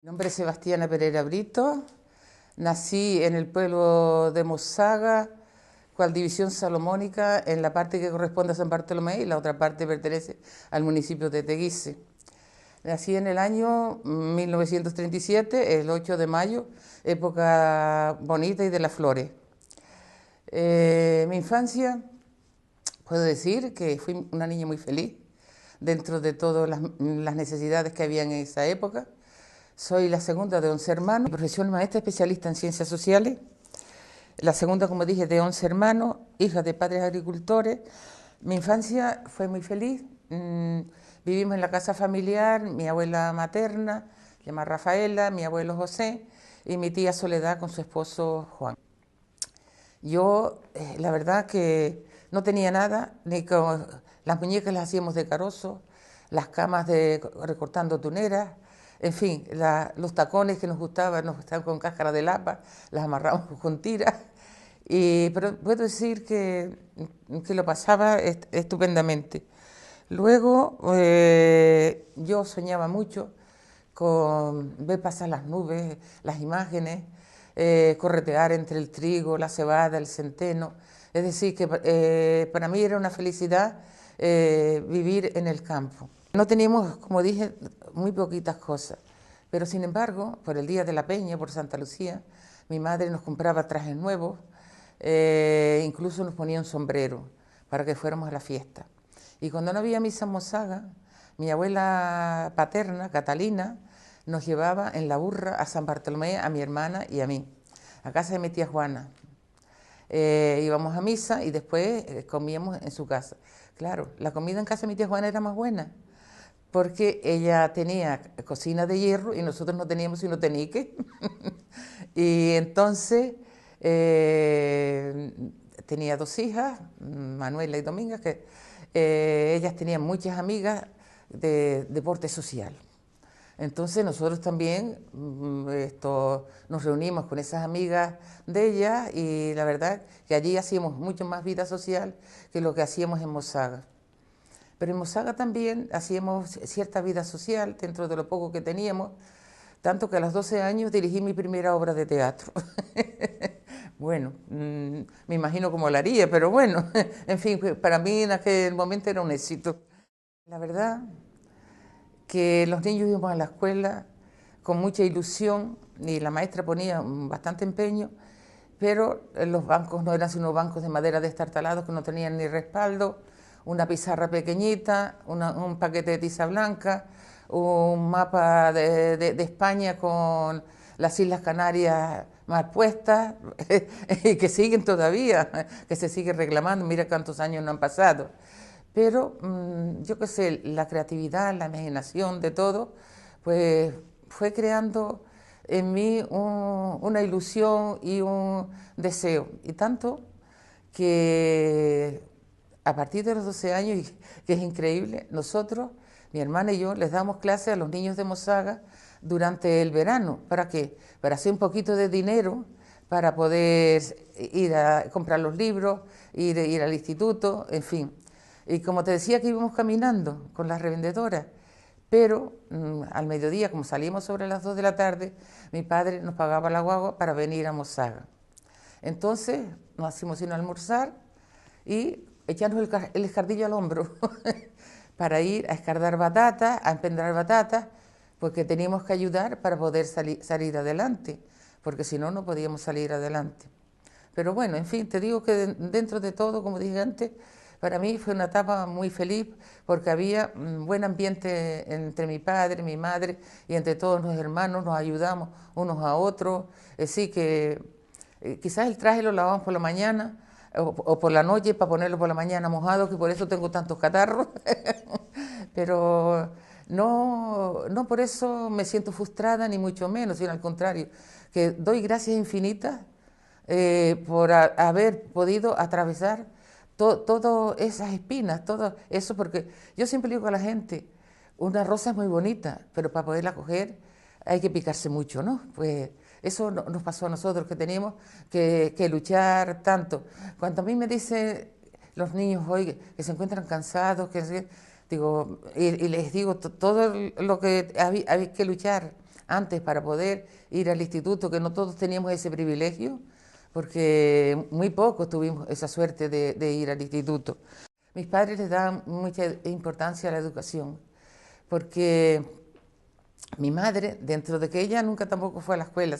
Mi nombre es Sebastiana Pereira Brito, nací en el pueblo de Mozaga, cual división salomónica, en la parte que corresponde a San Bartolomé y la otra parte pertenece al municipio de Teguise. Nací en el año 1937, el 8 de mayo, época bonita y de las flores. Mi infancia, puedo decir que fui una niña muy feliz dentro de todas las necesidades que había en esa época. Soy la segunda de 11 hermanos, mi profesión maestra especialista en ciencias sociales, la segunda, como dije, de 11 hermanos, hija de padres agricultores. Mi infancia fue muy feliz, vivimos en la casa familiar, mi abuela materna, llamada Rafaela, mi abuelo José y mi tía Soledad con su esposo Juan. Yo, la verdad que no tenía nada, ni con las muñecas las hacíamos de carozo, las camas de recortando tuneras, en fin, los tacones que nos gustaban con cáscara de lapa, las amarramos con tiras, pero puedo decir que lo pasaba estupendamente. Luego yo soñaba mucho con ver pasar las nubes, las imágenes, corretear entre el trigo, la cebada, el centeno. Es decir, que para mí era una felicidad vivir en el campo. No teníamos, como dije, muy poquitas cosas, pero sin embargo, por el Día de la Peña, por Santa Lucía, mi madre nos compraba trajes nuevos, incluso nos ponía un sombrero para que fuéramos a la fiesta. Y cuando no había misa en Mozaga, mi abuela paterna, Catalina, nos llevaba en la burra a San Bartolomé, a mi hermana y a mí, a casa de mi tía Juana. Íbamos a misa y después comíamos en su casa. Claro, la comida en casa de mi tía Juana era más buena, porque ella tenía cocina de hierro y nosotros no teníamos sino tenique. Y entonces tenía dos hijas, Manuela y Dominga, que ellas tenían muchas amigas de deporte social. Entonces nosotros también nos reunimos con esas amigas de ellas y la verdad que allí hacíamos mucho más vida social que lo que hacíamos en Mozaga. Pero en Mozaga también hacíamos cierta vida social dentro de lo poco que teníamos, tanto que a los 12 años dirigí mi primera obra de teatro. Bueno, me imagino cómo la haría, pero bueno, en fin, para mí en aquel momento era un éxito. La verdad que los niños íbamos a la escuela con mucha ilusión y la maestra ponía bastante empeño, pero los bancos no eran sino bancos de madera destartalados que no tenían ni respaldo, una pizarra pequeñita, un paquete de tiza blanca, un mapa de España con las Islas Canarias mal puestas, y que siguen todavía, que se siguen reclamando, mira cuántos años no han pasado. Pero yo qué sé, la creatividad, la imaginación de todo, pues fue creando en mí una ilusión y un deseo. Y tanto que a partir de los 12 años, que es increíble, nosotros, mi hermana y yo, les damos clases a los niños de Mozaga durante el verano. ¿Para qué? Para hacer un poquito de dinero, para poder ir a comprar los libros, ir al instituto, en fin. Y como te decía que íbamos caminando con las revendedoras, pero al mediodía, como salimos sobre las 2 de la tarde, mi padre nos pagaba la guagua para venir a Mozaga. Entonces nos hacíamos ir a almorzar y echarnos el escardillo al hombro para ir a escardar batatas, a empendrar batatas, porque teníamos que ayudar para poder salir adelante, porque si no, no podíamos salir adelante. Pero bueno, en fin, te digo que dentro de todo, como dije antes, para mí fue una etapa muy feliz porque había buen ambiente entre mi padre, mi madre y entre todos los hermanos, nos ayudamos unos a otros. Sí que quizás el traje lo lavamos por la mañana o por la noche para ponerlo por la mañana mojado, que por eso tengo tantos catarros. Pero no por eso me siento frustrada, ni mucho menos, sino al contrario, que doy gracias infinitas por haber podido atravesar todas esas espinas, todo eso, porque yo siempre digo a la gente, una rosa es muy bonita, pero para poderla coger hay que picarse mucho, ¿no? Pues eso nos pasó a nosotros, que teníamos que luchar tanto. Cuando a mí me dicen los niños hoy que se encuentran cansados, digo, y les digo todo lo que hay que luchar, antes para poder ir al instituto, que no todos teníamos ese privilegio, porque muy pocos tuvimos esa suerte de ir al instituto. Mis padres les dan mucha importancia a la educación, porque mi madre, dentro de que ella nunca tampoco fue a la escuela,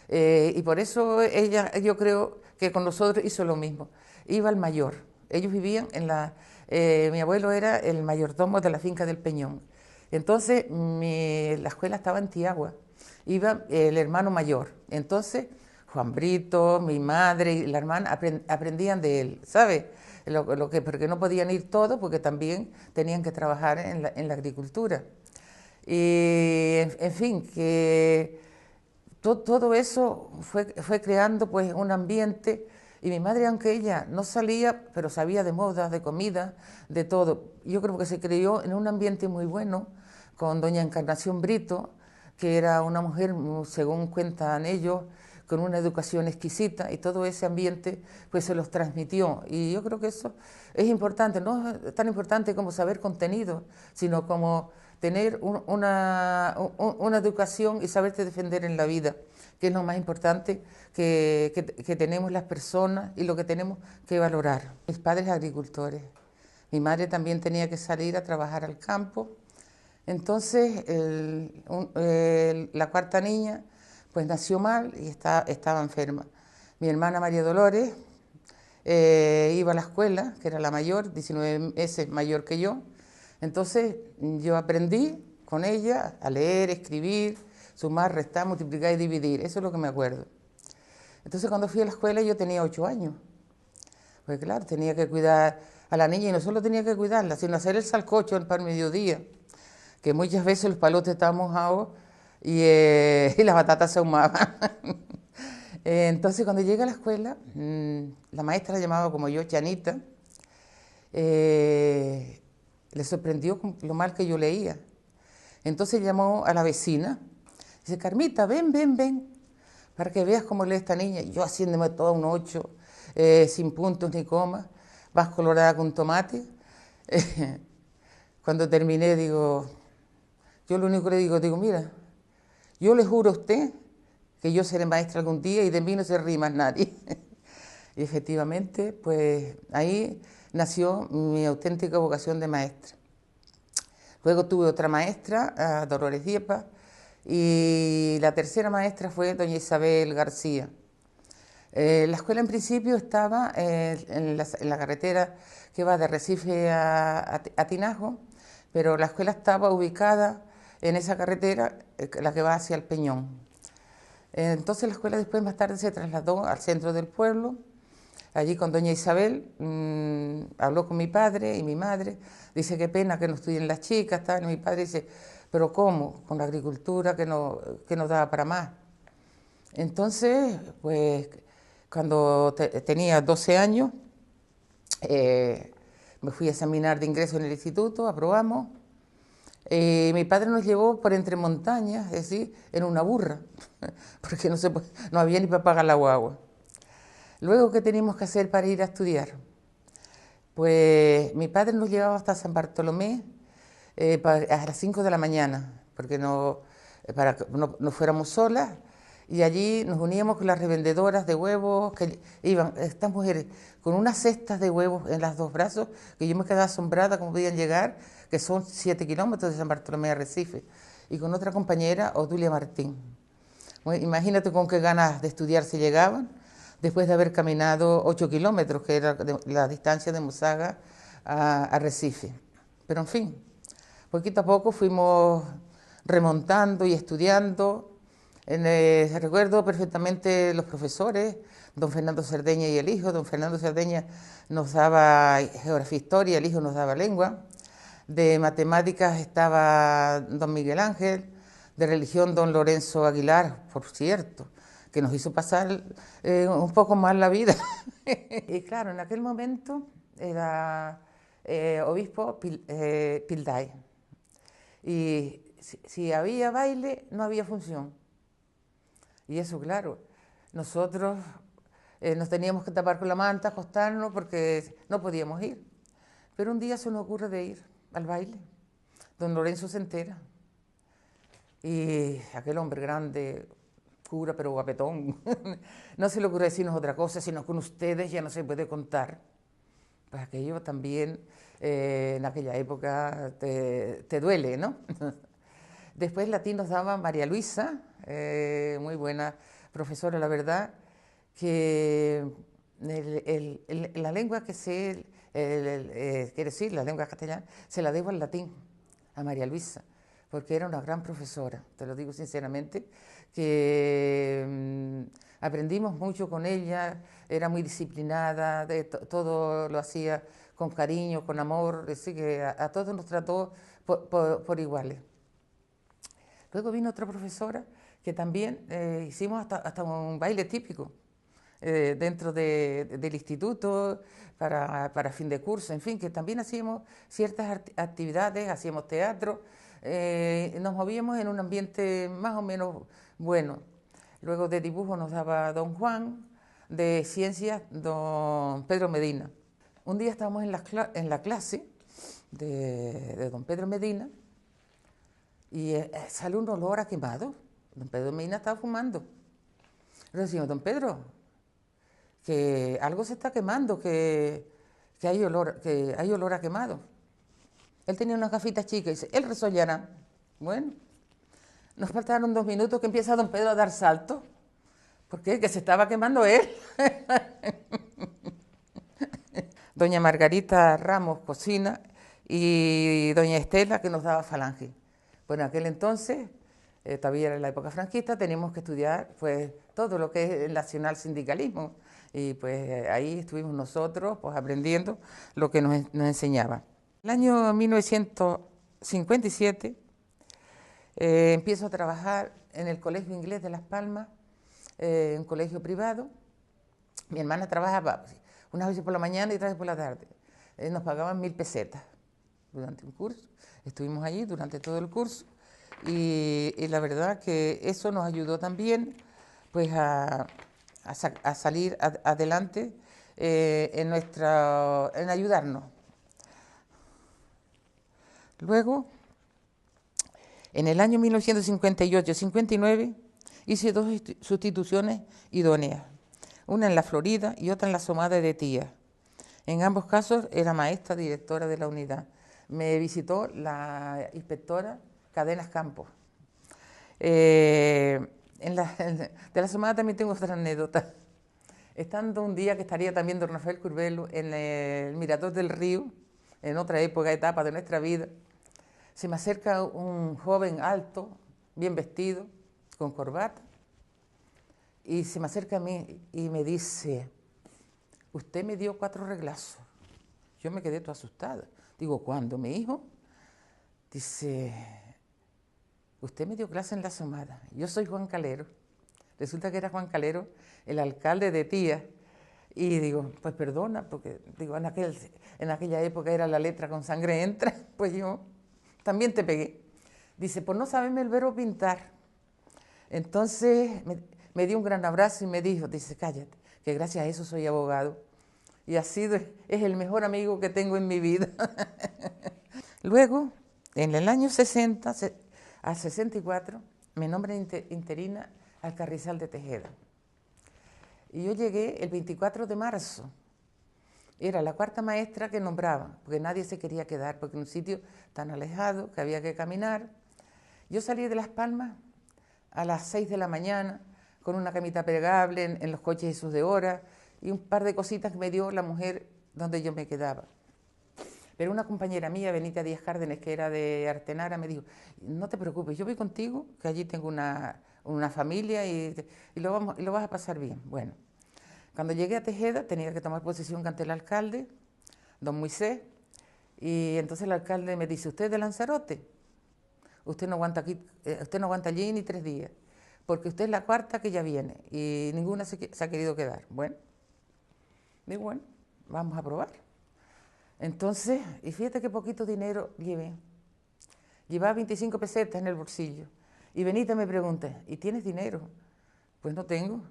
y por eso ella, yo creo que con nosotros hizo lo mismo, iba al mayor. Ellos vivían mi abuelo era el mayordomo de la finca del Peñón. Entonces la escuela estaba en Tiagua, iba el hermano mayor. Entonces Juan Brito, mi madre y la hermana aprendían de él, ¿sabe? Porque no podían ir todos porque también tenían que trabajar en la agricultura. Y en fin, que todo eso fue creando pues un ambiente, y mi madre, aunque ella no salía, pero sabía de moda, de comida, de todo. Yo creo que se crió en un ambiente muy bueno con doña Encarnación Brito, que era una mujer, según cuentan ellos, con una educación exquisita, y todo ese ambiente pues se los transmitió. Y yo creo que eso es importante, no es tan importante como saber contenido, sino como tener una educación y saberte defender en la vida, que es lo más importante que tenemos las personas y lo que tenemos que valorar. Mis padres agricultores, mi madre también tenía que salir a trabajar al campo. Entonces la cuarta niña pues nació mal y estaba enferma. Mi hermana María Dolores iba a la escuela, que era la mayor, 19 meses mayor que yo. Entonces yo aprendí con ella a leer, escribir, sumar, restar, multiplicar y dividir. Eso es lo que me acuerdo. Entonces cuando fui a la escuela yo tenía 8 años. Pues claro, tenía que cuidar a la niña, y no solo tenía que cuidarla, sino hacer el sancocho para el mediodía, que muchas veces los palotes estaban mojados y las batatas se ahumaban. Entonces cuando llegué a la escuela, la maestra la llamaba como yo, Chanita, le sorprendió lo mal que yo leía. Entonces llamó a la vecina, dice: Carmita, ven, para que veas cómo lee esta niña. Y yo haciéndome todo un 8, sin puntos ni comas, más colorada que un tomate. Cuando terminé, yo lo único que le digo, mira, yo le juro a usted que yo seré maestra algún día y de mí no se ríe más nadie. Y efectivamente, pues ahí nació mi auténtica vocación de maestra. Luego tuve otra maestra, Dolores Diepa, y la tercera maestra fue doña Isabel García. La escuela en principio estaba en la carretera que va de Recife a Tinajo, pero la escuela estaba ubicada en esa carretera, la que va hacia el Peñón. Entonces la escuela después más tarde se trasladó al centro del pueblo. Allí con doña Isabel habló con mi padre y mi madre, dice: qué pena que no estudien las chicas, tal. Y mi padre dice: pero ¿cómo? Con la agricultura que no daba para más. Entonces, pues cuando tenía 12 años, me fui a examinar de ingreso en el instituto, aprobamos. Mi padre nos llevó por entre montañas, es decir, en una burra, porque no había ni para pagar la guagua. Luego, ¿qué teníamos que hacer para ir a estudiar? Pues mi padre nos llevaba hasta San Bartolomé a las 5 de la mañana, porque para que no fuéramos solas, y allí nos uníamos con las revendedoras de huevos, que iban estas mujeres con unas cestas de huevos en los dos brazos, que yo me quedaba asombrada cómo podían llegar, que son 7 kilómetros de San Bartolomé a Recife, y con otra compañera, Odulia Martín. Bueno, imagínate con qué ganas de estudiar se llegaban, después de haber caminado 8 kilómetros, que era la distancia de Mosaga a Recife. Pero en fin, poquito a poco fuimos remontando y estudiando. Recuerdo perfectamente los profesores, don Fernando Cerdeña y el hijo. Don Fernando Cerdeña nos daba geografía e historia, el hijo nos daba lengua. De matemáticas estaba don Miguel Ángel, de religión don Lorenzo Aguilar, por cierto, que nos hizo pasar un poco más la vida. Y claro, en aquel momento era obispo Pilday. Y si había baile, no había función. Y eso, claro, nosotros nos teníamos que tapar con la manta, acostarnos, porque no podíamos ir. Pero un día se nos ocurre de ir al baile. Don Lorenzo se entera. Y aquel hombre grande, cura pero guapetón, no se le ocurre decirnos otra cosa, sino con ustedes ya no se puede contar. Pues aquello también en aquella época te duele, ¿no? Después latín nos daba María Luisa, muy buena profesora, la verdad, que la lengua que sé, quiere decir, la lengua castellana, se la debo al latín, a María Luisa, porque era una gran profesora, te lo digo sinceramente, que aprendimos mucho con ella, era muy disciplinada, todo lo hacía con cariño, con amor, así que a todos nos trató por iguales. Luego vino otra profesora que también hicimos hasta un baile típico dentro del instituto para fin de curso, en fin, que también hacíamos ciertas actividades, hacíamos teatro, nos movíamos en un ambiente más o menos bueno. Luego de dibujo nos daba don Juan, de ciencias don Pedro Medina. Un día estábamos en la clase de don Pedro Medina y sale un olor a quemado. Don Pedro Medina estaba fumando. Le decimos, don Pedro, que algo se está quemando, que hay olor a quemado. Él tenía unas gafitas chicas y dice, él resollará. Bueno, nos faltaron 2 minutos que empieza don Pedro a dar saltos. ¿Por qué? Que se estaba quemando él. Doña Margarita Ramos cocina y doña Estela que nos daba falange. Bueno, en aquel entonces, todavía era la época franquista, teníamos que estudiar pues todo lo que es el nacional sindicalismo y pues ahí estuvimos nosotros pues aprendiendo lo que nos enseñaba. El año 1957 empiezo a trabajar en el Colegio Inglés de Las Palmas, un colegio privado. Mi hermana trabajaba unas veces por la mañana y otras veces por la tarde. Nos pagaban 1000 pesetas durante un curso. Estuvimos allí durante todo el curso y la verdad que eso nos ayudó también pues a salir adelante en ayudarnos. Luego, en el año 1958-59 hice 2 sustituciones idóneas, una en la Florida y otra en la Somada de Tía. En ambos casos era maestra directora de la unidad. Me visitó la inspectora Cadenas Campos. De la Somada también tengo otra anécdota. Estando un día que estaría también don Rafael Curbelo en el Mirador del Río, en otra etapa de nuestra vida, se me acerca un joven alto, bien vestido, con corbata, y se me acerca a mí y me dice, usted me dio 4 reglazos. Yo me quedé toda asustada. Digo, ¿cuándo, mi hijo? Dice, usted me dio clase en la Somada. Yo soy Juan Calero. Resulta que era Juan Calero, el alcalde de Tía. Y digo, pues perdona, porque digo, en aquella época era la letra con sangre entra, pues yo también te pegué. Dice, pues no saberme el verbo pintar. Entonces me dio un gran abrazo y me dijo, dice, cállate, que gracias a eso soy abogado. Y es el mejor amigo que tengo en mi vida. Luego, en el año 60 a 64, me nombran interina al Carrizal de Tejeda. Y yo llegué el 24 de marzo. Era la 4ª maestra que nombraba, porque nadie se quería quedar, porque en un sitio tan alejado que había que caminar. Yo salí de Las Palmas a las 6 de la mañana, con una camita plegable en los coches esos de hora, y un par de cositas que me dio la mujer donde yo me quedaba. Pero una compañera mía, Benita Díaz Cárdenas, que era de Artenara, me dijo, no te preocupes, yo voy contigo, que allí tengo una familia y lo vas a pasar bien. Bueno, cuando llegué a Tejeda tenía que tomar posesión ante el alcalde, don Moisés, y entonces el alcalde me dice, ¿usted es de Lanzarote? Usted no aguanta allí ni 3 días, porque usted es la 4ª que ya viene y ninguna se ha querido quedar. Bueno, digo, bueno, vamos a probar. Entonces, y fíjate qué poquito dinero llevé. Llevaba 25 pesetas en el bolsillo. Y Benita me pregunta, ¿y tienes dinero? Pues no tengo.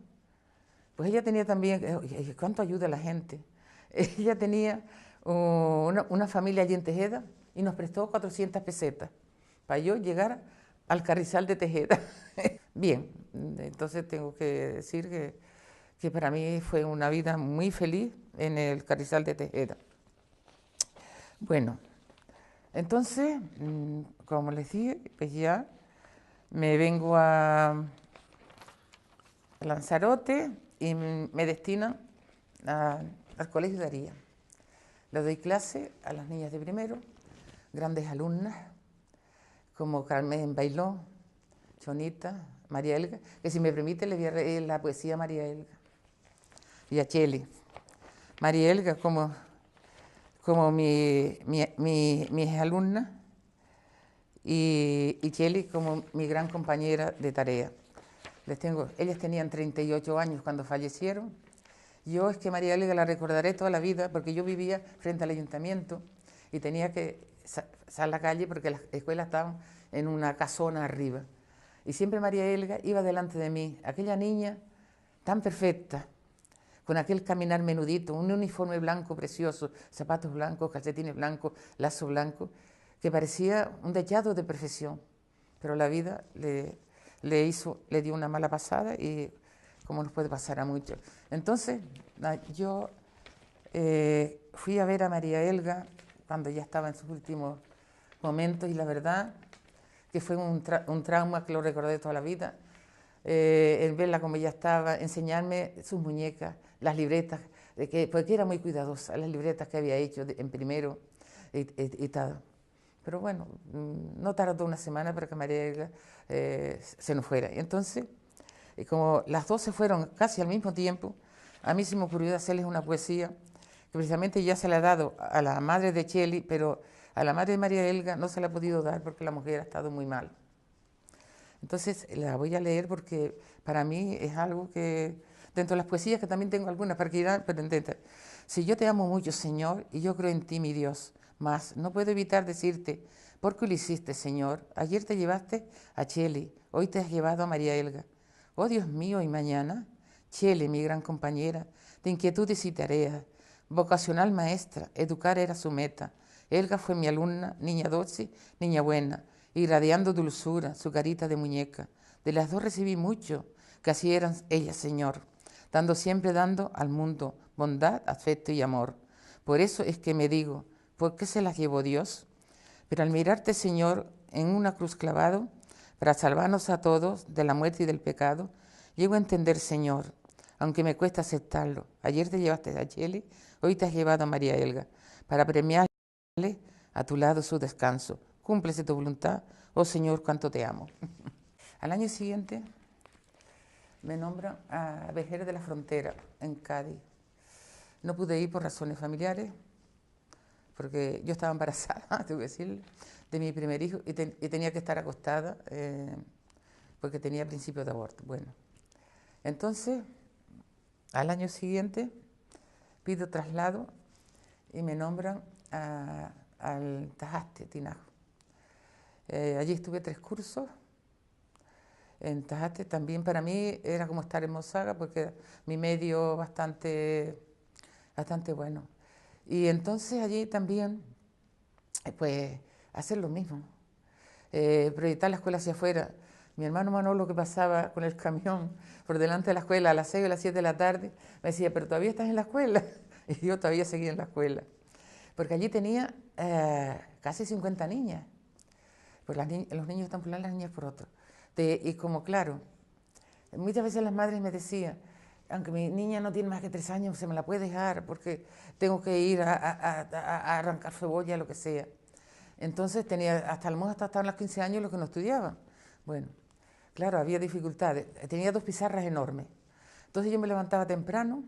Pues ella tenía también, ¿cuánto ayuda a la gente? Ella tenía una familia allí en Tejeda y nos prestó 400 pesetas para yo llegar al Carrizal de Tejeda. Bien, entonces tengo que decir que para mí fue una vida muy feliz en el Carrizal de Tejeda. Bueno, entonces, como les dije, pues ya me vengo a Lanzarote y me destinan al Colegio de Aría. Le doy clase a las niñas de primero, grandes alumnas, como Carmen Bailón, Chonita, María Elga, que si me permite le voy a leer la poesía a María Elga y a Cheli. María Elga como mis alumnas y Cheli como mi gran compañera de tarea. Ellas tenían 38 años cuando fallecieron. Yo es que María Elga la recordaré toda la vida porque yo vivía frente al ayuntamiento y tenía que salir a la calle porque las escuelas estaban en una casona arriba. Y siempre María Elga iba delante de mí, aquella niña tan perfecta, con aquel caminar menudito, un uniforme blanco precioso, zapatos blancos, calcetines blancos, lazo blanco, que parecía un dechado de perfección. Pero la vida le dio una mala pasada y como nos puede pasar a muchos. Entonces, yo fui a ver a María Elga cuando ya estaba en sus últimos momentos y la verdad que fue un trauma que lo recordé toda la vida. El verla como ella estaba, enseñarme sus muñecas, las libretas, porque era muy cuidadosa, las libretas que había hecho en primero y tal. Pero bueno, no tardó una semana para que María Elga se nos fuera. Y entonces, como las dos se fueron casi al mismo tiempo, a mí se me ocurrió hacerles una poesía que precisamente ya se la he dado a la madre de Cheli, pero a la madre de María Elga no se la ha podido dar porque la mujer ha estado muy mal. Entonces la voy a leer porque para mí es algo que, dentro de las poesías, que también tengo algunas para que irán, pero intenta. Si yo te amo mucho, Señor, y yo creo en ti, mi Dios, mas no puedo evitar decirte, ¿por qué lo hiciste, Señor? Ayer te llevaste a Cheli, hoy te has llevado a María Elga. Oh Dios mío, y mañana, Cheli, mi gran compañera, de inquietudes y tareas, vocacional maestra, educar era su meta. Elga fue mi alumna, niña dulce, niña buena, irradiando dulzura, su carita de muñeca. De las dos recibí mucho, que así eran ellas, Señor, dando al mundo bondad, afecto y amor. Por eso es que me digo, ¿por qué se las llevó Dios? Pero al mirarte, Señor, en una cruz clavado, para salvarnos a todos de la muerte y del pecado, llego a entender, Señor, aunque me cuesta aceptarlo. Ayer te llevaste a Cheli, hoy te has llevado a María Elga, para premiarle a tu lado su descanso. Cúmplese tu voluntad, oh Señor, cuánto te amo. Al año siguiente me nombran a Vejer de la Frontera, en Cádiz. No pude ir por razones familiares, porque yo estaba embarazada, tengo que decirle, de mi primer hijo y tenía que estar acostada porque tenía principio de aborto. Bueno, entonces, al año siguiente pido traslado y me nombran al Tajaste, Tinajo. Allí estuve 3 cursos. En Tajaste también para mí era como estar en Mozaga porque mi medio bastante bueno. Y entonces allí también, pues, hacer lo mismo, proyectar la escuela hacia afuera. Mi hermano Manolo, que pasaba con el camión por delante de la escuela a las 6 o las 7 de la tarde, me decía, pero todavía estás en la escuela. Y yo todavía seguía en la escuela. Porque allí tenía casi 50 niñas. Pues los niños están por un lado, las niñas por otro. Y como claro, muchas veces las madres me decían, aunque mi niña no tiene más que 3 años, se me la puede dejar porque tengo que ir a arrancar cebolla, lo que sea. Entonces tenía hasta el hasta estaban los 15 años los que no estudiaban. Bueno, claro, había dificultades. Tenía 2 pizarras enormes. Entonces yo me levantaba temprano,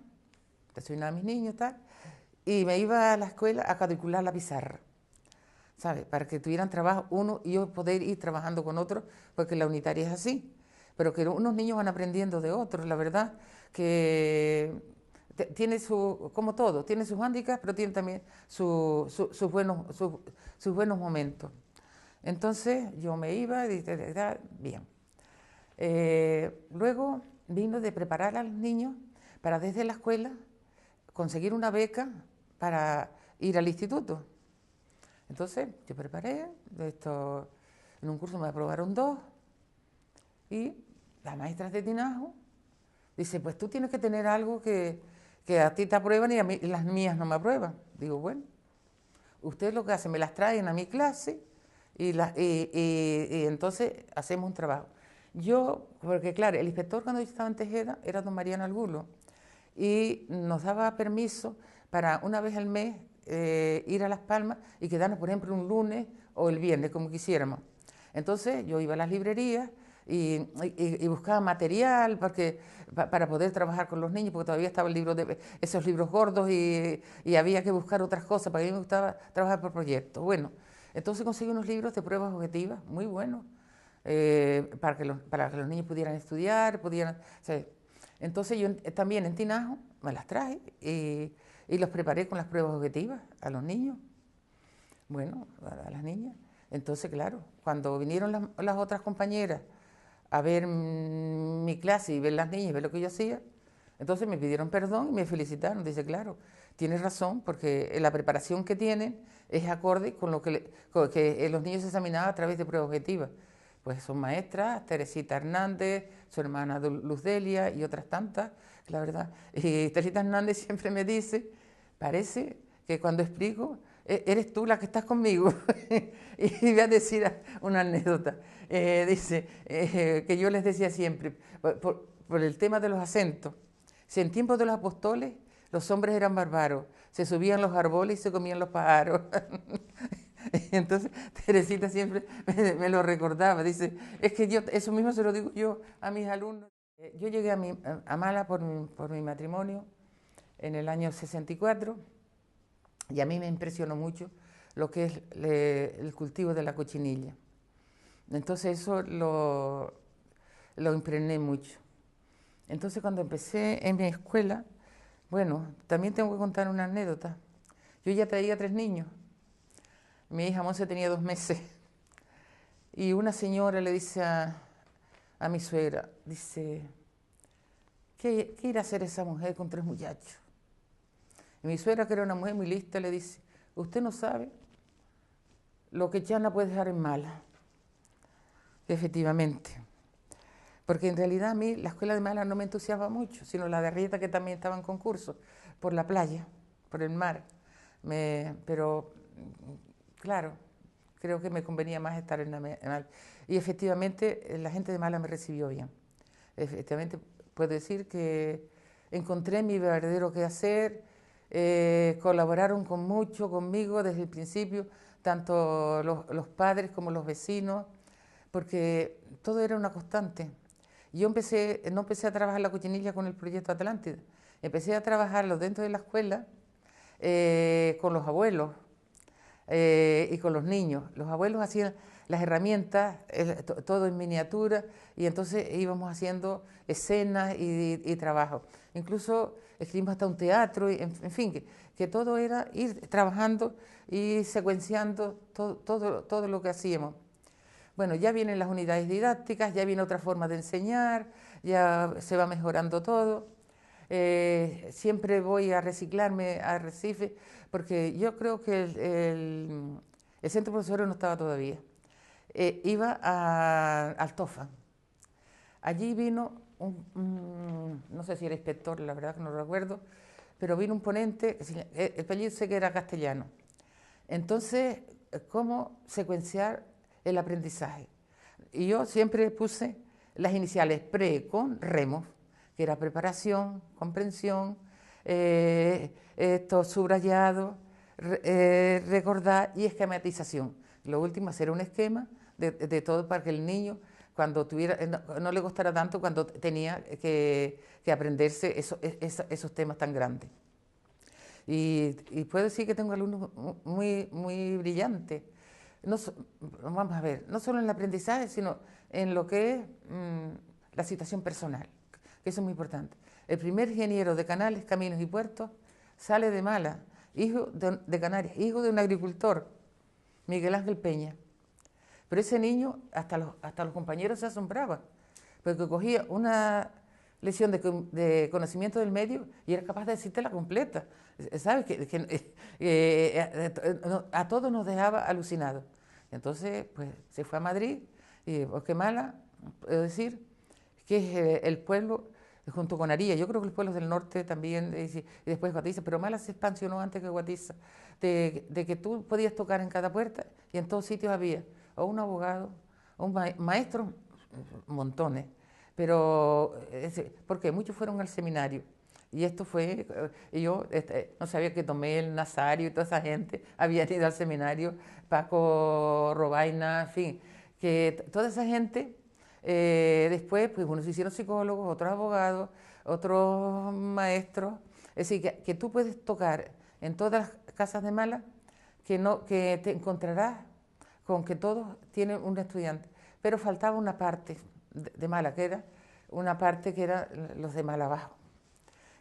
desayunaba a mis niños y tal, y me iba a la escuela a cuadricular la pizarra, ¿sabes? Para que tuvieran trabajo uno y yo poder ir trabajando con otros, porque la unitaria es así. Pero que unos niños van aprendiendo de otros, la verdad, que tiene como todo, tiene sus hándicaps, pero tiene también sus buenos momentos. Entonces yo me iba y bien. Luego vino de preparar a los niños para desde la escuela conseguir una beca para ir al instituto. Entonces yo preparé esto, En un curso me aprobaron 2 y las maestras de Tinajo dice, pues tú tienes que tener algo que a ti te aprueban y a mí las mías no me aprueban. Digo, bueno, ustedes lo que hacen, me las traen a mi clase y entonces hacemos un trabajo. Yo, porque claro, el inspector cuando yo estaba en Tejeda era don Mariano Argulo y nos daba permiso para una vez al mes ir a Las Palmas y quedarnos, por ejemplo, un lunes o el viernes, como quisiéramos. Entonces yo iba a las librerías y buscaba material para poder trabajar con los niños, porque todavía estaba el libro de esos libros gordos y había que buscar otras cosas, para mí me gustaba trabajar por proyectos. Bueno, entonces conseguí unos libros de pruebas objetivas muy buenos para que los niños pudieran estudiar, pudieran... O sea, entonces yo también en Tinajo me las traje y los preparé con las pruebas objetivas a los niños, bueno, a las niñas. Entonces, claro, cuando vinieron las otras compañeras a ver mi clase y ver las niñas y ver lo que yo hacía, entonces me pidieron perdón y me felicitaron. Dice, claro, tienes razón, porque la preparación que tienen es acorde con lo que los niños se examinaban a través de pruebas objetivas. Pues son maestras, Teresita Hernández, su hermana Luz Delia y otras tantas, la verdad. Y Teresita Hernández siempre me dice, parece que cuando explico, eres tú la que estás conmigo. Y voy a decir una anécdota. Dice que yo les decía siempre, por el tema de los acentos, si en tiempos de los apóstoles los hombres eran bárbaros, se subían los árboles y se comían los pájaros. Entonces Teresita siempre me lo recordaba, dice, es que yo, eso mismo se lo digo yo a mis alumnos. Yo llegué a Málaga por mi matrimonio en el año 64 y a mí me impresionó mucho lo que es el cultivo de la cochinilla. Entonces eso lo impregné mucho. Entonces cuando empecé en mi escuela, bueno, también tengo que contar una anécdota. Yo ya traía 3 niños. Mi hija Monse tenía 2 meses. Y una señora le dice a mi suegra, dice, ¿qué irá a hacer esa mujer con 3 muchachos? Y mi suegra, que era una mujer muy lista, le dice, usted no sabe lo que Chana puede dejar en Mala. Efectivamente. Porque en realidad a mí la escuela de Málaga no me entusiasma mucho, sino la de Arrieta, que también estaba en concurso, por la playa, por el mar. Pero, claro, creo que me convenía más estar en Málaga. Y efectivamente la gente de Málaga me recibió bien. Efectivamente puedo decir que encontré mi verdadero quehacer, colaboraron mucho conmigo desde el principio, tanto los padres como los vecinos, porque todo era una constante. Yo no empecé a trabajar la cochinilla con el proyecto Atlántida, empecé a trabajarlo dentro de la escuela con los abuelos y con los niños. Los abuelos hacían las herramientas, todo en miniatura, y entonces íbamos haciendo escenas y trabajo. Incluso escribimos hasta un teatro, en fin, que todo era ir trabajando y secuenciando todo lo que hacíamos. Bueno, ya vienen las unidades didácticas, ya viene otra forma de enseñar, ya se va mejorando todo. Siempre voy a reciclarme a Recife, porque yo creo que el centro profesor no estaba todavía. Iba a Altofa. Allí vino no sé si era inspector, la verdad que no recuerdo, pero vino un ponente, el apellido sé que era castellano. Entonces, ¿cómo secuenciar el aprendizaje? Y yo siempre puse las iniciales pre con remos, que era preparación, comprensión, subrayado, recordar y esquematización. Lo último, hacer un esquema de todo para que el niño, cuando tuviera, no le costara tanto cuando tenía que aprenderse esos temas tan grandes. Y puedo decir que tengo alumnos muy brillantes. Vamos a ver, no solo en el aprendizaje, sino en lo que es la situación personal, que eso es muy importante. El primer ingeniero de canales, caminos y puertos sale de Málaga, hijo de Canarias, hijo de un agricultor, Miguel Ángel Peña. Pero ese niño, hasta los compañeros se asombraban, porque cogía una lección de conocimiento del medio y era capaz de decírtela completa. ¿Sabes? A todos nos dejaba alucinados. Entonces, pues se fue a Madrid y Bosquemala, puedo decir, que es el pueblo junto con Aría. Yo creo que los pueblos del norte también, y después Guatiza, pero Mala se expansionó antes que Guatiza, de que tú podías tocar en cada puerta y en todos sitios había o un abogado, o un maestro, montones, pero, porque muchos fueron al seminario. Y esto fue, y yo no sabía que Tomé el Nazario y toda esa gente habían ido al seminario, Paco Robaina, en fin, que toda esa gente después, pues unos se hicieron psicólogos, otros abogados, otros maestros. Es decir, que tú puedes tocar en todas las casas de Mala, que te encontrarás con que todos tienen un estudiante. Pero faltaba una parte de Mala, que era una parte que era los de Mala abajo,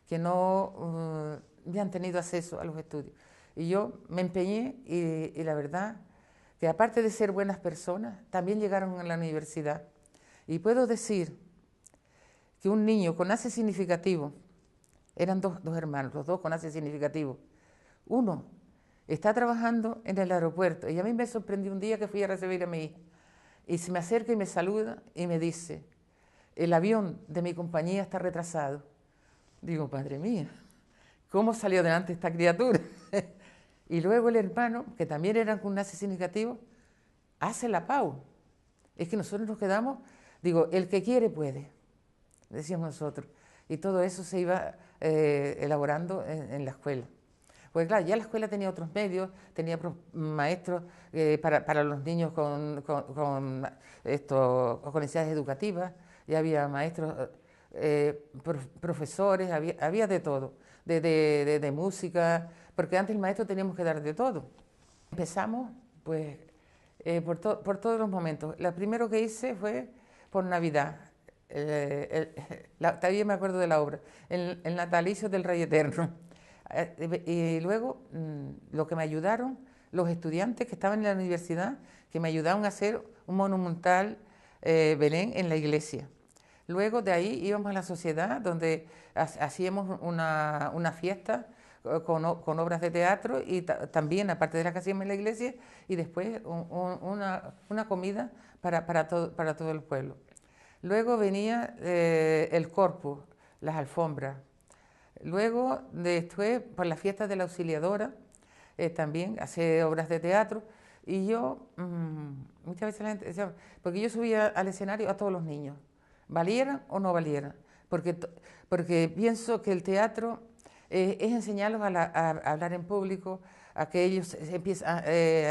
que no habían tenido acceso a los estudios. Y yo me empeñé y la verdad que aparte de ser buenas personas, también llegaron a la universidad. Y puedo decir que un niño con ACE significativo, eran dos hermanos, los dos con ACE significativo. Uno está trabajando en el aeropuerto y a mí me sorprendió un día que fui a recibir a mi hija y se me acerca y me saluda y me dice, el avión de mi compañía está retrasado. Digo, madre mía, ¿cómo salió adelante esta criatura? Y luego el hermano, que también era con ACE significativo, hace la PAU. Es que nosotros nos quedamos, digo, el que quiere puede, decíamos nosotros. Y todo eso se iba elaborando en la escuela. Pues claro, ya la escuela tenía otros medios, tenía maestros para los niños con necesidades educativas, ya había maestros, profesores, había de todo, de música, porque antes el maestro teníamos que dar de todo. Empezamos, pues, por todos los momentos. Lo primero que hice fue por Navidad. Todavía me acuerdo de la obra, el natalicio del Rey Eterno. Y luego lo que me ayudaron los estudiantes que estaban en la universidad, que me ayudaron a hacer un monumental Belén en la iglesia. Luego de ahí íbamos a la sociedad donde hacíamos una fiesta con obras de teatro y también, aparte de las que hacíamos en la iglesia, y después una comida para todo el pueblo. Luego venía el corpus, las alfombras. Luego, después, por las fiestas de la auxiliadora, también hace obras de teatro. Y yo, muchas veces la gente decía, porque yo subía al escenario a todos los niños, valieran o no valieran, porque pienso que el teatro es enseñarlos a hablar en público, a que ellos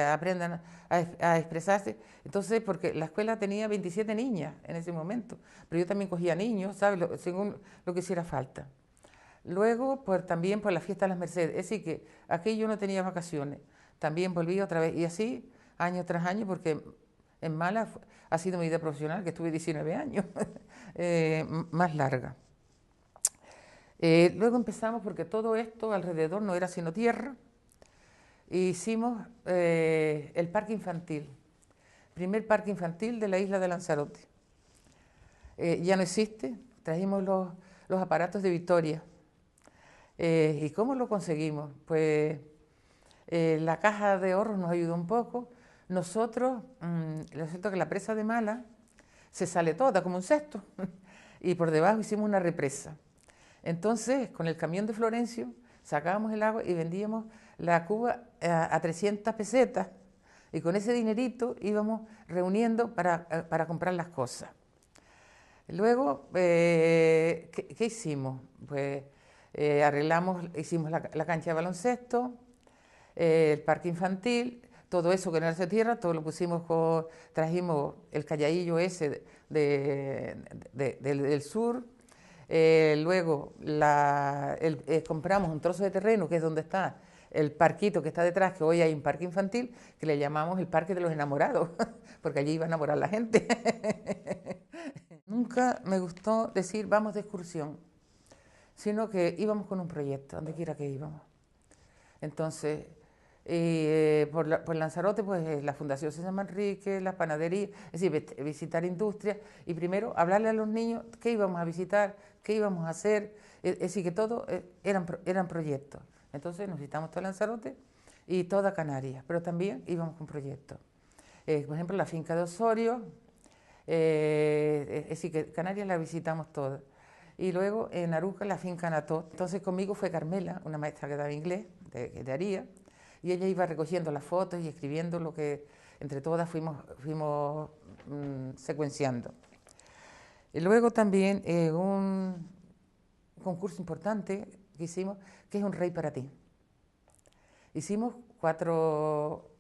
aprendan a expresarse. Entonces, porque la escuela tenía 27 niñas en ese momento, pero yo también cogía niños, ¿sabes? Según lo que hiciera falta. Luego, también por la fiesta de las Mercedes, es decir, que aquí yo no tenía vacaciones, también volví otra vez, y así, año tras año, porque en Mala ha sido mi vida profesional, que estuve 19 años, más larga. Luego empezamos, porque todo esto alrededor no era sino tierra, e hicimos el parque infantil, primer parque infantil de la isla de Lanzarote. Ya no existe, trajimos los aparatos de Victoria. ¿Y cómo lo conseguimos? Pues la Caja de Ahorros nos ayudó un poco. Nosotros, lo cierto es que la presa de Mala se sale toda como un cesto y por debajo hicimos una represa. Entonces, con el camión de Florencio, sacábamos el agua y vendíamos la cuba a 300 pesetas y con ese dinerito íbamos reuniendo para comprar las cosas. Luego, ¿qué hicimos? Pues hicimos la cancha de baloncesto, el parque infantil, todo eso que no era de tierra, todo lo pusimos, trajimos el calladillo ese del sur, luego compramos un trozo de terreno que es donde está el parquito que está detrás, que hoy hay un parque infantil, que le llamamos el parque de los enamorados, porque allí iba a enamorar la gente. Nunca me gustó decir vamos de excursión, sino que íbamos con un proyecto, donde quiera que íbamos. Entonces, por Lanzarote, pues la Fundación César Manrique, la panadería, es decir, visitar industrias y primero hablarle a los niños qué íbamos a visitar, qué íbamos a hacer, es decir, que todo eran proyectos. Entonces nos visitamos todo Lanzarote y toda Canarias, pero también íbamos con proyectos. Por ejemplo, la finca de Osorio, es decir, que Canarias la visitamos todas. Y luego en Aruca la finca Nató. Entonces conmigo fue Carmela, una maestra que daba inglés, de Aría, y ella iba recogiendo las fotos y escribiendo lo que entre todas fuimos secuenciando. Y luego también un concurso importante que hicimos, que es Un rey para ti. Hicimos 4,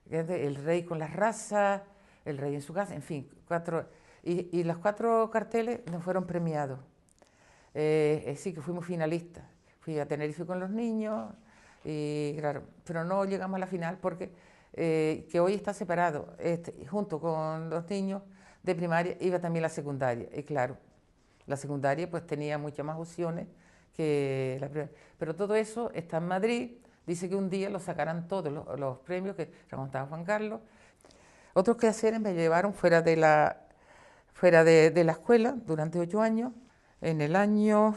el rey con las razas, el rey en su casa, en fin, 4, y los 4 carteles nos fueron premiados. Sí que fuimos finalistas. Fui a Tenerife con los niños, y claro, pero no llegamos a la final porque que hoy está separado, junto con los niños de primaria iba también la secundaria, y claro, la secundaria pues tenía muchas más opciones que la primaria. Pero todo eso está en Madrid, dice que un día lo sacarán todos los premios que remontaba Juan Carlos. Otros quehaceres me llevaron fuera de la escuela durante 8 años. En el año,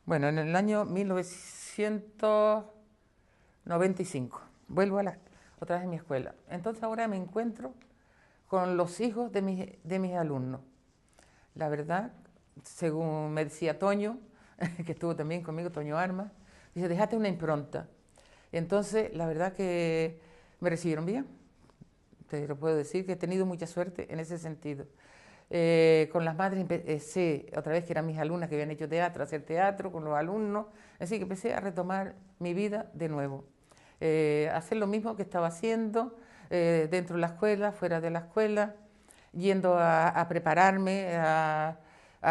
bueno, en el año 1995, vuelvo otra vez a mi escuela. Entonces ahora me encuentro con los hijos de mis alumnos. La verdad, según me decía Toño, que estuvo también conmigo, Toño Armas, dice, déjate una impronta. Entonces, la verdad que me recibieron bien. Te lo puedo decir que he tenido mucha suerte en ese sentido. Con las madres empecé otra vez que eran mis alumnas que habían hecho teatro, hacer teatro con los alumnos, así que empecé a retomar mi vida de nuevo, hacer lo mismo que estaba haciendo dentro de la escuela, fuera de la escuela, yendo a prepararme a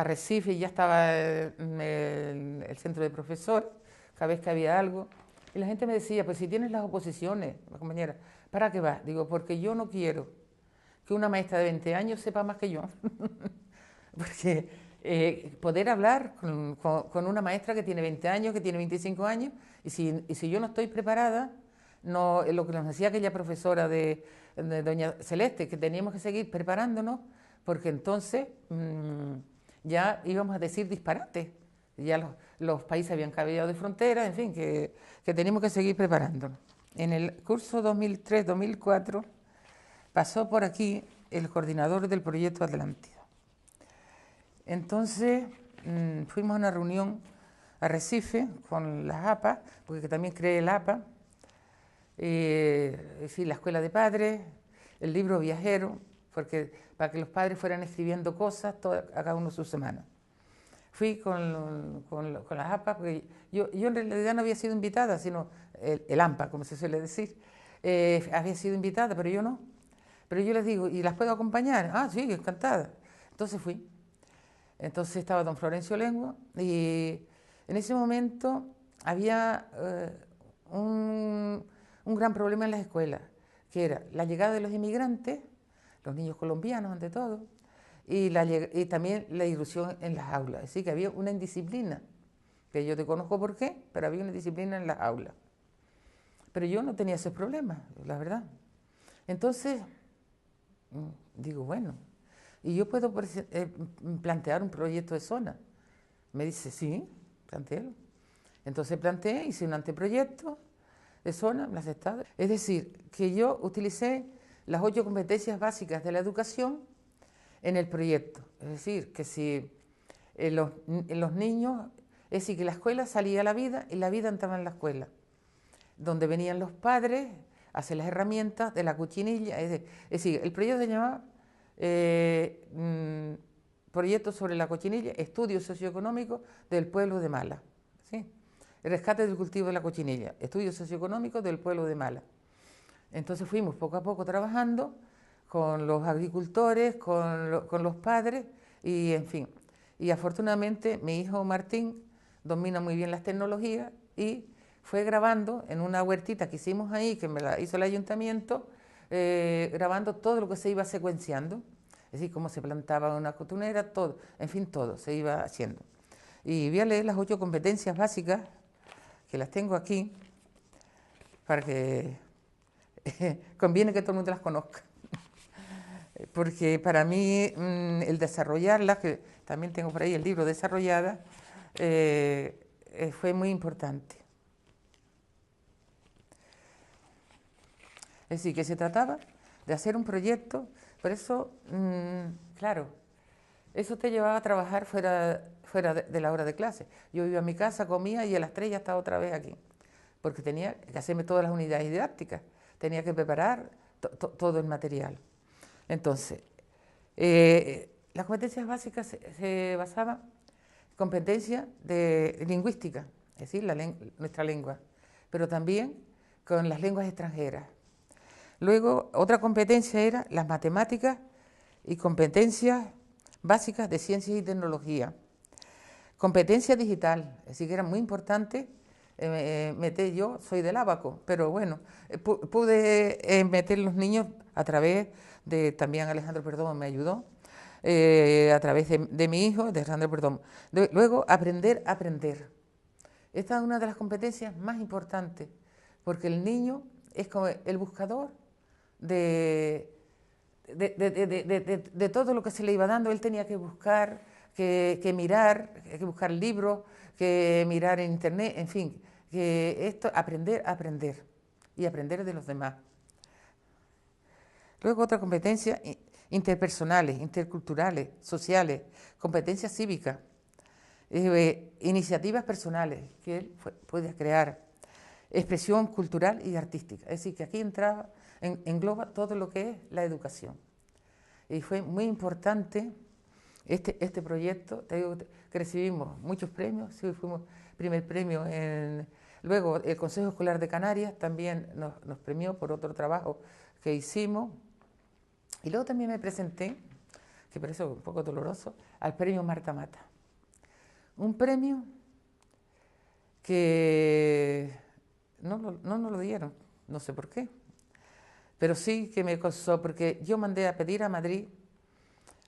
Recife, ya estaba en el centro de profesores, cada vez que había algo, y la gente me decía, pues si tienes las oposiciones, la compañera, ¿para qué vas? Digo, porque yo no quiero que una maestra de 20 años sepa más que yo. Porque poder hablar con una maestra que tiene 20 años, que tiene 25 años, y si yo no estoy preparada, no, lo que nos decía aquella profesora de doña Celeste, que teníamos que seguir preparándonos, porque entonces ya íbamos a decir disparates. Ya los países habían cambiado de frontera, en fin, que teníamos que seguir preparándonos. En el curso 2003-2004 pasó por aquí el coordinador del proyecto Atlántida. Entonces fuimos a una reunión a Recife con las APA, porque también creé el APA, sí, la escuela de padres, el libro viajero, porque para que los padres fueran escribiendo cosas a cada uno su semana. Fui con las APA, porque yo en realidad no había sido invitada, sino el AMPA, como se suele decir, había sido invitada, pero yo no. Pero yo les digo, ¿y las puedo acompañar? Ah, sí, encantada. Entonces fui. Entonces estaba don Florencio Lengua y en ese momento había un gran problema en las escuelas, que era la llegada de los inmigrantes, los niños colombianos ante todo, y también la irrupción en las aulas. Es decir, que había una indisciplina, que yo te conozco por qué, pero había una indisciplina en las aulas. Pero yo no tenía esos problemas, la verdad. Entonces digo, bueno, ¿y yo puedo plantear un proyecto de zona? Me dice, sí, plantéalo. Entonces planteé, hice un anteproyecto de zona, me aceptaron. Es decir, que yo utilicé las 8 competencias básicas de la educación en el proyecto. Es decir, que si los niños, es decir, que la escuela salía a la vida y la vida entraba en la escuela, donde venían los padres a hacer las herramientas de la cochinilla. Es decir, el proyecto se llamaba Proyecto sobre la cochinilla, estudio socioeconómico del pueblo de Mala. ¿Sí? El rescate del cultivo de la cochinilla, estudio socioeconómico del pueblo de Mala. Entonces fuimos poco a poco trabajando con los agricultores, con los padres y en fin. Y afortunadamente mi hijo Martín domina muy bien las tecnologías y fue grabando en una huertita que hicimos ahí, que me la hizo el ayuntamiento, grabando todo lo que se iba secuenciando, es decir, cómo se plantaba una cotunera, todo, en fin, todo se iba haciendo. Y voy a leer las 8 competencias básicas, que las tengo aquí, para que conviene que todo el mundo las conozca. Porque para mí el desarrollarlas, que también tengo por ahí el libro Desarrollada, fue muy importante. Es decir, que se trataba de hacer un proyecto, por eso, claro, eso te llevaba a trabajar fuera de la hora de clase. Yo iba a mi casa, comía y a las 3 ya estaba otra vez aquí, porque tenía que hacerme todas las unidades didácticas, tenía que preparar todo el material. Entonces, las competencias básicas se basaban en competencias de lingüística, es decir, nuestra lengua, pero también con las lenguas extranjeras. Luego, otra competencia era las matemáticas y competencias básicas de ciencia y tecnología. Competencia digital, es decir, que era muy importante meter, yo soy del Ábaco, pero bueno, pude meter los niños a través de, también Alejandro Perdón me ayudó, a través de mi hijo, de Alejandro Perdón. Luego, aprender a aprender. Esta es una de las competencias más importantes, porque el niño es como el buscador de todo lo que se le iba dando. Él tenía que buscar, que mirar, que buscar libros, que mirar en internet, en fin, que esto, aprender a aprender y aprender de los demás. Luego otra competencia, interpersonales, interculturales, sociales, competencias cívicas, iniciativas personales que él puede crear, expresión cultural y artística. Es decir, que aquí engloba todo lo que es la educación. Y fue muy importante este proyecto. Te digo que recibimos muchos premios, sí, fuimos primer premio. Luego el Consejo Escolar de Canarias también nos premió por otro trabajo que hicimos. Y luego también me presenté, que por eso es un poco doloroso, al premio Marta Mata. Un premio que no nos lo dieron, no sé por qué, pero sí que me costó, porque yo mandé a pedir a Madrid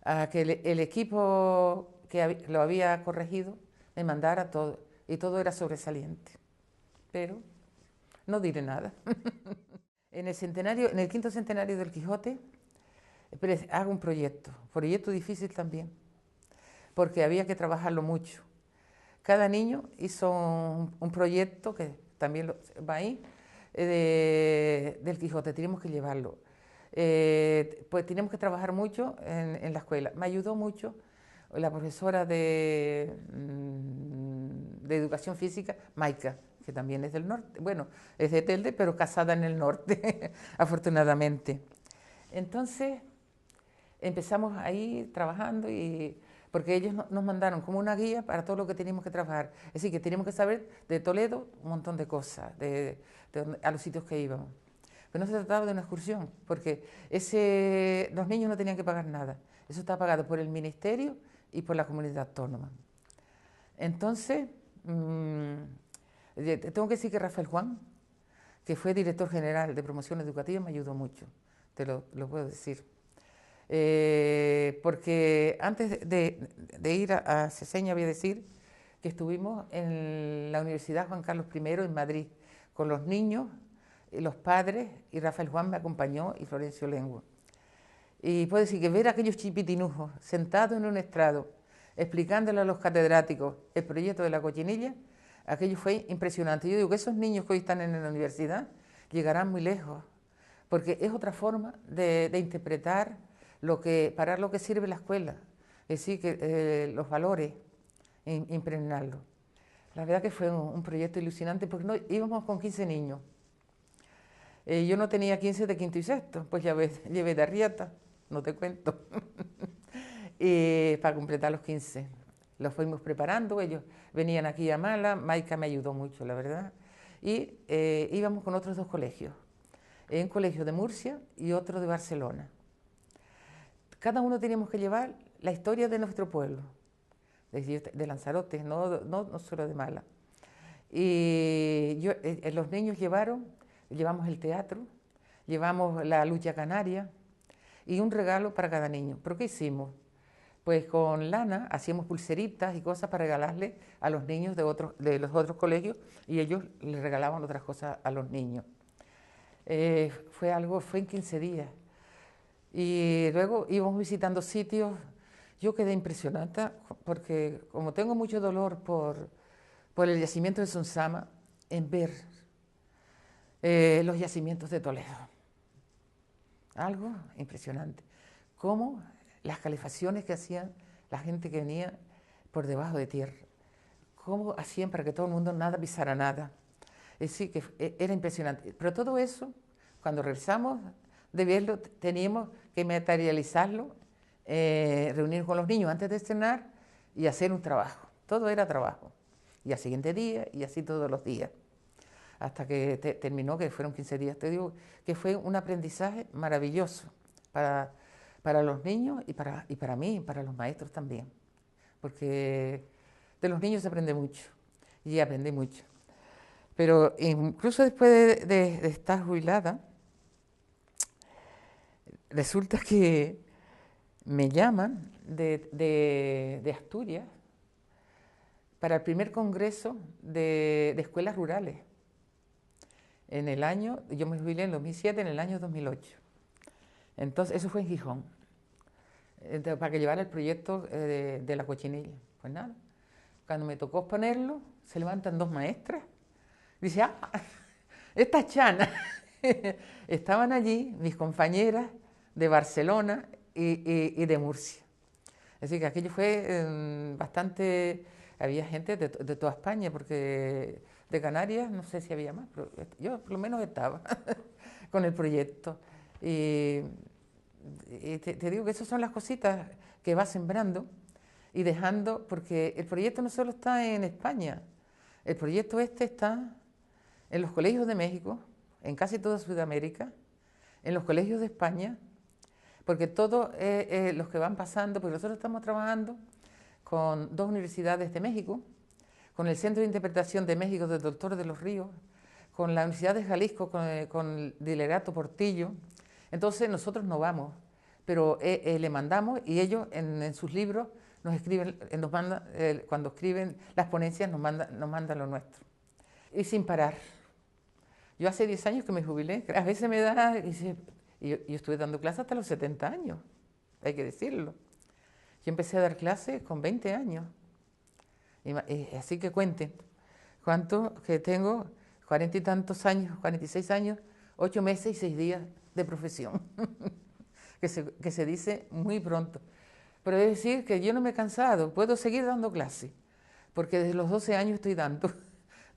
a que el equipo que lo había corregido me mandara todo, y todo era sobresaliente, pero no diré nada. En el quinto centenario del Quijote, hago un proyecto difícil también, porque había que trabajarlo mucho. Cada niño hizo un proyecto que también va ahí, del Quijote, teníamos que llevarlo. Pues teníamos que trabajar mucho en la escuela. Me ayudó mucho la profesora de educación física, Maika, que también es del norte, bueno, es de Telde, pero casada en el norte, afortunadamente. Entonces, empezamos ahí trabajando, porque ellos nos mandaron como una guía para todo lo que teníamos que trabajar. Es decir, que teníamos que saber de Toledo un montón de cosas, a los sitios que íbamos. Pero no se trataba de una excursión, porque los niños no tenían que pagar nada. Eso está pagado por el Ministerio y por la comunidad autónoma. Entonces, tengo que decir que Rafael Juan, que fue director general de promoción educativa, me ayudó mucho, te lo puedo decir. Porque antes de ir a Seseña, voy a decir que estuvimos en la Universidad Juan Carlos I en Madrid con los niños, los padres, y Rafael Juan me acompañó y Florencio Lengua. Y puedo decir que ver a aquellos chipitinujos sentados en un estrado explicándole a los catedráticos el proyecto de la cochinilla, aquello fue impresionante. Yo digo que esos niños que hoy están en la universidad llegarán muy lejos, porque es otra forma de interpretar para lo que sirve la escuela, es decir, que los valores, impregnarlos. La verdad que fue un proyecto ilusionante, porque íbamos con 15 niños. Yo no tenía 15 de quinto y sexto, pues ya ves, llevé de Arrieta, no te cuento, y para completar los 15. Los fuimos preparando, ellos venían aquí a Mala, Maika me ayudó mucho, la verdad, y íbamos con otros 2 colegios, un colegio de Murcia y otro de Barcelona. Cada uno teníamos que llevar la historia de nuestro pueblo, de Lanzarote, no solo de Mala. Y los niños llevamos el teatro, llevamos la lucha canaria y un regalo para cada niño. ¿Pero qué hicimos? Pues con lana hacíamos pulseritas y cosas para regalarle a los niños de los otros colegios, y ellos les regalaban otras cosas a los niños. Fue en 15 días. Y luego íbamos visitando sitios. Yo quedé impresionada porque, como tengo mucho dolor por el yacimiento de Sonsama, en ver los yacimientos de Toledo. algo impresionante. Cómo las calefacciones que hacían la gente que venía por debajo de tierra, cómo hacían para que todo el mundo nada pisara nada. Es decir, que era impresionante. Pero todo eso, cuando regresamos de verlo, teníamos que materializarlo, reunirnos con los niños antes de cenar y hacer un trabajo. Todo era trabajo. Y al siguiente día, y así todos los días. Hasta que terminó, que fueron 15 días, te digo, que fue un aprendizaje maravilloso para los niños y para mí, y para los maestros también. Porque de los niños se aprende mucho, y aprendí mucho. Pero incluso después de estar jubilada, resulta que me llaman de Asturias para el primer congreso de escuelas rurales. En el año, yo me jubilé en 2007, en el año 2008. Entonces, eso fue en Gijón, para que llevara el proyecto de la cochinilla. Pues nada, cuando me tocó exponerlo, se levantan dos maestras. Dice, esta Chana. Estaban allí mis compañeras de Barcelona y de Murcia. Así que aquello fue bastante... Había gente de toda España, porque de Canarias no sé si había más, pero yo por lo menos estaba con el proyecto. Y te digo que esas son las cositas que vas sembrando y dejando, porque el proyecto no solo está en España, el proyecto este está en los colegios de México, en casi toda Sudamérica, en los colegios de España, porque todos los que van pasando, porque nosotros estamos trabajando con dos universidades de México, con el Centro de Interpretación de México del Doctor de los Ríos, con la Universidad de Jalisco, con el Delegato Portillo. Entonces nosotros no vamos, pero le mandamos y ellos en sus libros nos escriben, nos mandan, cuando escriben las ponencias nos mandan lo nuestro. Y sin parar. Yo hace 10 años que me jubilé, a veces me da, y yo estuve dando clases hasta los 70 años, hay que decirlo. Yo empecé a dar clases con 20 años, así que cuenten, cuánto que tengo, 40 y tantos años, 46 años, 8 meses y 6 días de profesión, que se dice muy pronto. Pero es decir que yo no me he cansado, puedo seguir dando clases, porque desde los 12 años estoy dando.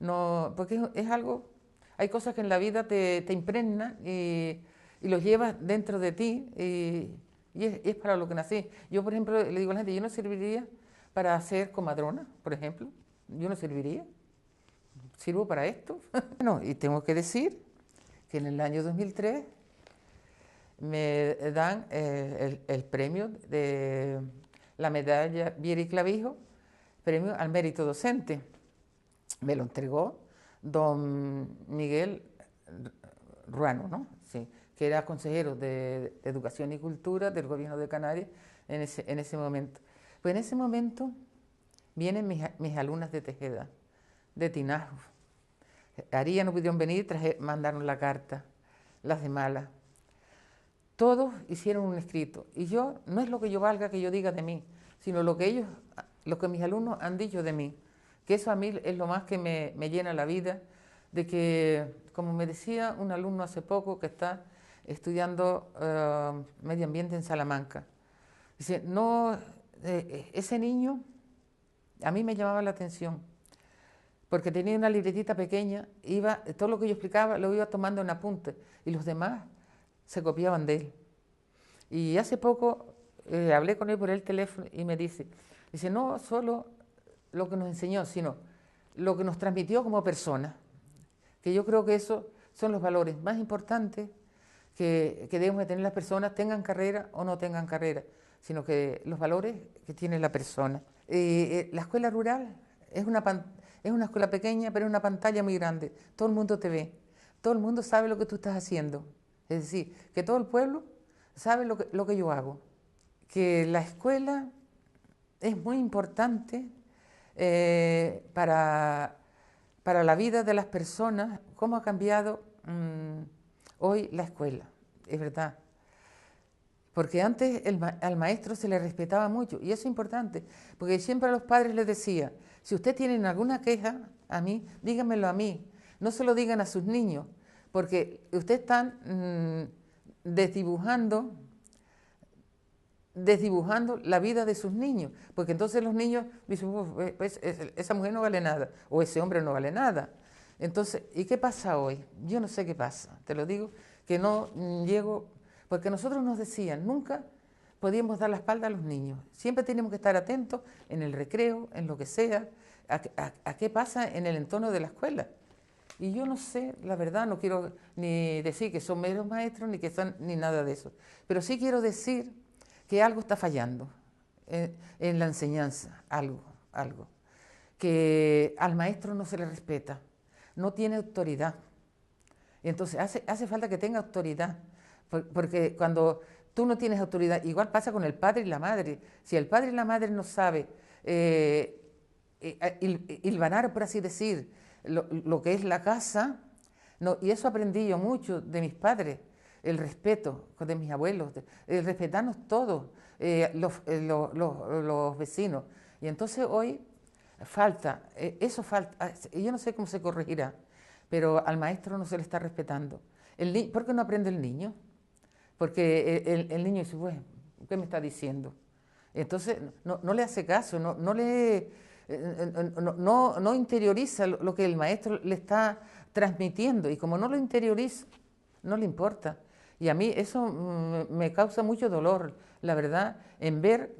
No, porque es algo, hay cosas que en la vida te impregnan y los llevas dentro de ti y es para lo que nací. Yo, por ejemplo, le digo a la gente, yo no serviría para ser comadrona, por ejemplo. Yo no serviría. ¿Sirvo para esto? Bueno, y tengo que decir que en el año 2003 me dan el premio de la medalla Vieri Clavijo, premio al mérito docente. Me lo entregó don Miguel Ruano, ¿no? Sí, que era consejero de Educación y Cultura del Gobierno de Canarias en ese momento. Pues en ese momento vienen mis alumnas de Tejeda, de Tinajo. Aría no pudieron venir, mandaron la carta, las de Mala. Todos hicieron un escrito. Y yo, no es lo que yo valga que yo diga de mí, sino lo que mis alumnos han dicho de mí. Que eso a mí es lo más que me llena la vida, de que, como me decía un alumno hace poco que está estudiando medio ambiente en Salamanca, dice, no, ese niño a mí me llamaba la atención, porque tenía una libretita pequeña, todo lo que yo explicaba lo iba tomando en apunte, y los demás se copiaban de él. Y hace poco hablé con él por el teléfono y me dice, no solo lo que nos enseñó, sino lo que nos transmitió como persona, que yo creo que esos son los valores más importantes que debemos de tener las personas, tengan carrera o no tengan carrera, sino que los valores que tiene la persona. La escuela rural es una escuela pequeña, pero es una pantalla muy grande. Todo el mundo te ve, todo el mundo sabe lo que tú estás haciendo. Es decir, que todo el pueblo sabe lo que yo hago. Que la escuela es muy importante para la vida de las personas, cómo ha cambiado hoy la escuela, es verdad. Porque antes al maestro se le respetaba mucho, y eso es importante, porque siempre a los padres les decía, si ustedes tienen alguna queja a mí, díganmelo a mí, no se lo digan a sus niños, porque ustedes están desdibujando la vida de sus niños, porque entonces los niños dicen, pues, esa mujer no vale nada, o ese hombre no vale nada. Entonces, ¿y qué pasa hoy? Yo no sé qué pasa, te lo digo, que no llego, porque nosotros nos decían, nunca podíamos dar la espalda a los niños, siempre teníamos que estar atentos en el recreo, en lo que sea, a qué pasa en el entorno de la escuela. Y yo no sé, la verdad, no quiero ni decir que son meros maestros, ni que son, ni nada de eso, pero sí quiero decir que algo está fallando en la enseñanza, algo, que al maestro no se le respeta, no tiene autoridad. Entonces hace falta que tenga autoridad, porque cuando tú no tienes autoridad, igual pasa con el padre y la madre. Si el padre y la madre no saben hilvanar, por así decir, lo que es la casa, no, y eso aprendí yo mucho de mis padres, el respeto de mis abuelos, el respetarnos todos, los vecinos. Y entonces hoy falta, eso falta, yo no sé cómo se corregirá, pero al maestro no se le está respetando. ¿Por qué no aprende el niño? Porque el niño dice, bueno, ¿qué me está diciendo? Entonces no le hace caso, no interioriza lo que el maestro le está transmitiendo, y como no lo interioriza, no le importa. Y a mí eso me causa mucho dolor, la verdad, en ver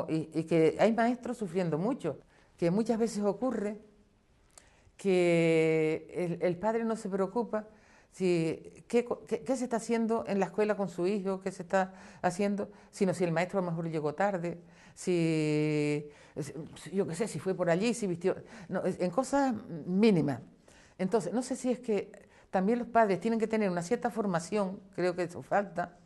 y que hay maestros sufriendo mucho, que muchas veces ocurre que el padre no se preocupa qué se está haciendo en la escuela con su hijo, qué se está haciendo, sino si el maestro a lo mejor llegó tarde, yo qué sé, si fue por allí, si vistió, no, en cosas mínimas. Entonces, no sé si es que también los padres tienen que tener una cierta formación, creo que eso falta,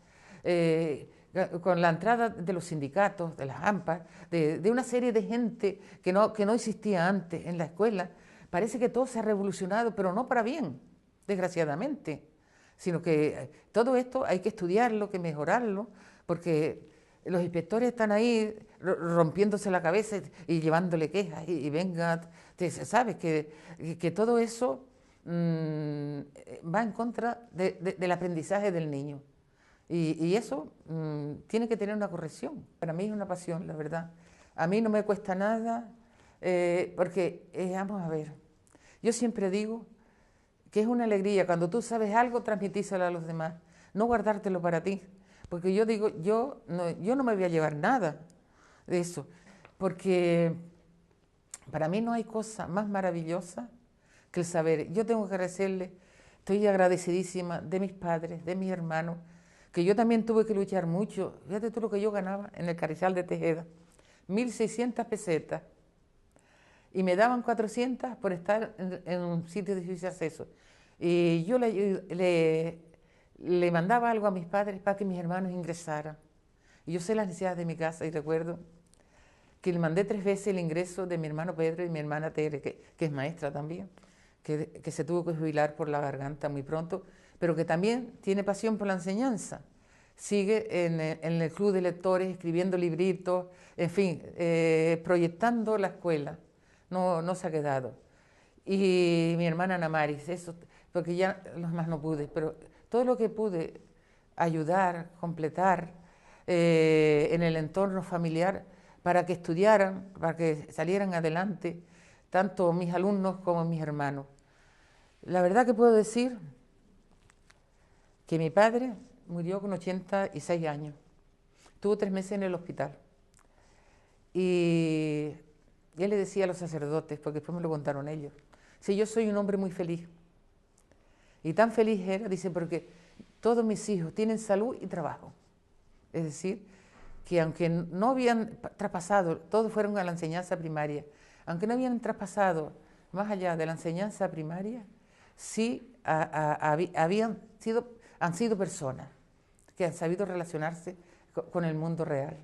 con la entrada de los sindicatos, de las AMPA, de una serie de gente que no existía antes en la escuela. Parece que todo se ha revolucionado, pero no para bien, desgraciadamente, sino que todo esto hay que estudiarlo, que mejorarlo, porque los inspectores están ahí rompiéndose la cabeza y llevándole quejas y venga, sabes que todo eso va en contra del aprendizaje del niño. Y eso tiene que tener una corrección. Para mí es una pasión, la verdad. A mí no me cuesta nada, porque, vamos a ver, yo siempre digo que es una alegría cuando tú sabes algo, transmitírselo a los demás, no guardártelo para ti. Porque yo digo, yo no me voy a llevar nada de eso, porque para mí no hay cosa más maravillosa que el saber. Yo tengo que agradecerle, estoy agradecidísima de mis padres, de mis hermanos, que yo también tuve que luchar mucho. Fíjate tú lo que yo ganaba en el Carrizal de Tejeda, 1.600 pesetas, y me daban 400 por estar en un sitio de difícil acceso. Y yo le mandaba algo a mis padres para que mis hermanos ingresaran. Y yo sé las necesidades de mi casa, y recuerdo que le mandé 3 veces el ingreso de mi hermano Pedro y mi hermana Tere, que es maestra también, que se tuvo que jubilar por la garganta muy pronto, pero que también tiene pasión por la enseñanza. Sigue en el club de lectores, escribiendo libritos, en fin, proyectando la escuela. No se ha quedado. Y mi hermana Ana Maris, eso, porque ya los más no pude, pero todo lo que pude ayudar, completar en el entorno familiar para que estudiaran, para que salieran adelante, tanto mis alumnos como mis hermanos. La verdad que puedo decir que mi padre murió con 86 años. Estuvo 3 meses en el hospital. Y él le decía a los sacerdotes, porque después me lo contaron ellos, si yo soy un hombre muy feliz. Y tan feliz era, dice, porque todos mis hijos tienen salud y trabajo. Es decir, que aunque no habían traspasado, todos fueron a la enseñanza primaria, aunque no habían traspasado más allá de la enseñanza primaria, sí han sido personas que han sabido relacionarse con el mundo real.